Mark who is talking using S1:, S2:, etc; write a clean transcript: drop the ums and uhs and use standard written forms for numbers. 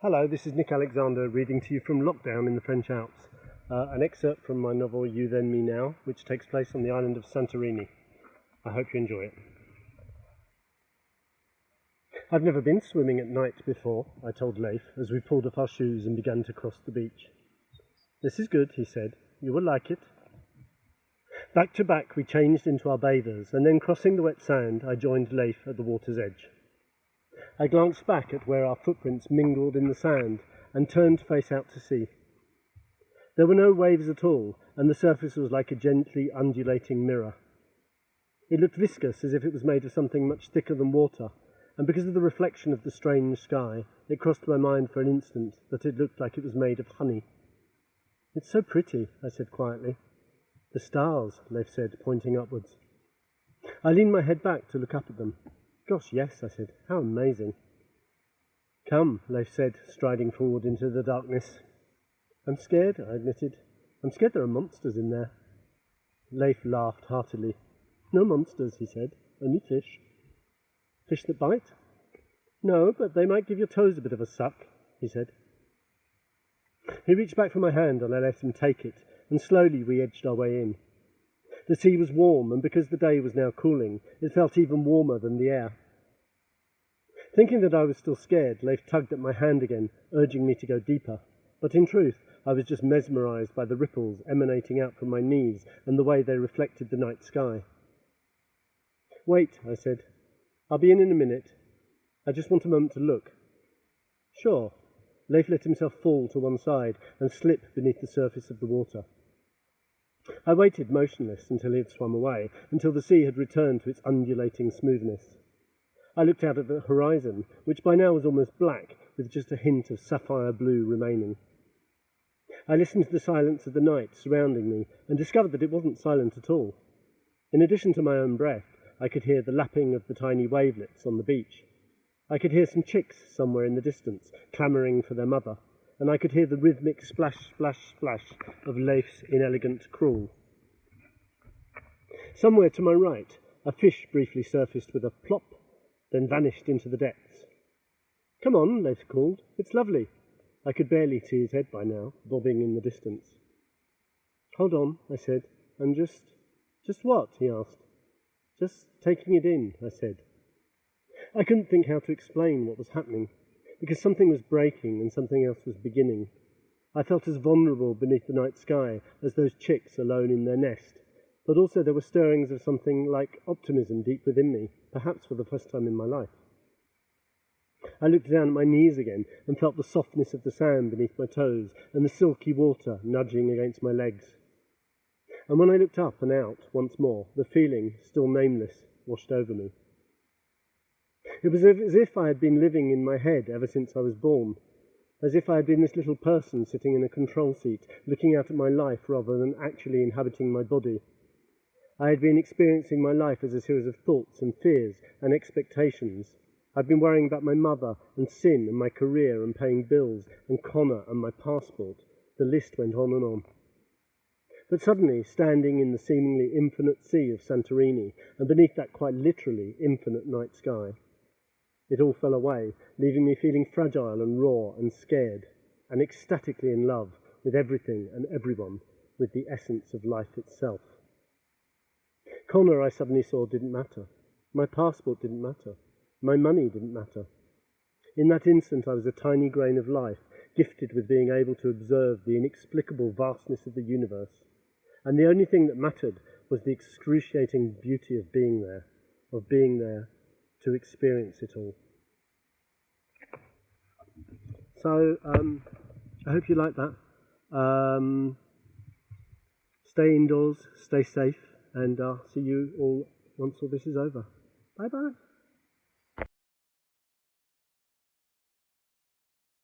S1: Hello, this is Nick Alexander reading to you from Lockdown in the French Alps, an excerpt from my novel You Then Me Now, which takes place on the island of Santorini. I hope you enjoy it. I've never been swimming at night before, I told Leif as we pulled off our shoes and began to cross the beach. This is good, he said. You will like it. Back to back we changed into our bathers, and then crossing the wet sand I joined Leif at the water's edge. I glanced back at where our footprints mingled in the sand and turned to face out to sea. There were no waves at all, and the surface was like a gently undulating mirror. It looked viscous, as if it was made of something much thicker than water, and because of the reflection of the strange sky, it crossed my mind for an instant that it looked like it was made of honey. It's so pretty, I said quietly. The stars, Leif said, pointing upwards. I leaned my head back to look up at them. Gosh, yes, I said. How amazing. Come, Leif said, striding forward into the darkness. I'm scared, I admitted. I'm scared there are monsters in there. Leif laughed heartily. No monsters, he said. Only fish. Fish that bite? No, but they might give your toes a bit of a suck, he said. He reached back for my hand and I let him take it, and slowly we edged our way in. The sea was warm, and because the day was now cooling, it felt even warmer than the air. Thinking that I was still scared, Leif tugged at my hand again, urging me to go deeper. But in truth, I was just mesmerised by the ripples emanating out from my knees and the way they reflected the night sky. Wait, I said. I'll be in a minute. I just want a moment to look. Sure. Leif let himself fall to one side and slip beneath the surface of the water. I waited motionless until he had swum away, until the sea had returned to its undulating smoothness. I looked out at the horizon, which by now was almost black, with just a hint of sapphire blue remaining. I listened to the silence of the night surrounding me and discovered that it wasn't silent at all. In addition to my own breath, I could hear the lapping of the tiny wavelets on the beach. I could hear some chicks somewhere in the distance, clamouring for their mother, and I could hear the rhythmic splash, splash, splash of Leif's inelegant crawl. Somewhere to my right, a fish briefly surfaced with a plop, then vanished into the depths. Come on, Leif called. It's lovely. I could barely see his head by now, bobbing in the distance. Hold on, I said. I'm just what? He asked. Just taking it in, I said. I couldn't think how to explain what was happening, because something was breaking and something else was beginning. I felt as vulnerable beneath the night sky as those chicks alone in their nest, but also there were stirrings of something like optimism deep within me, perhaps for the first time in my life. I looked down at my knees again and felt the softness of the sand beneath my toes and the silky water nudging against my legs. And when I looked up and out once more, the feeling, still nameless, washed over me. It was as if I had been living in my head ever since I was born, as if I had been this little person sitting in a control seat, looking out at my life rather than actually inhabiting my body. I had been experiencing my life as a series of thoughts and fears and expectations. I'd been worrying about my mother and sin and my career and paying bills and Connor and my passport. The list went on and on. But suddenly, standing in the seemingly infinite sea of Santorini, and beneath that quite literally infinite night sky, it all fell away, leaving me feeling fragile and raw and scared, and ecstatically in love with everything and everyone, with the essence of life itself. Connor, I suddenly saw, didn't matter. My passport didn't matter. My money didn't matter. In that instant I was a tiny grain of life, gifted with being able to observe the inexplicable vastness of the universe. And the only thing that mattered was the excruciating beauty of being there to experience it all. So, I hope you like that. Stay indoors, stay safe, and I'll see you all once all this is over. Bye-bye.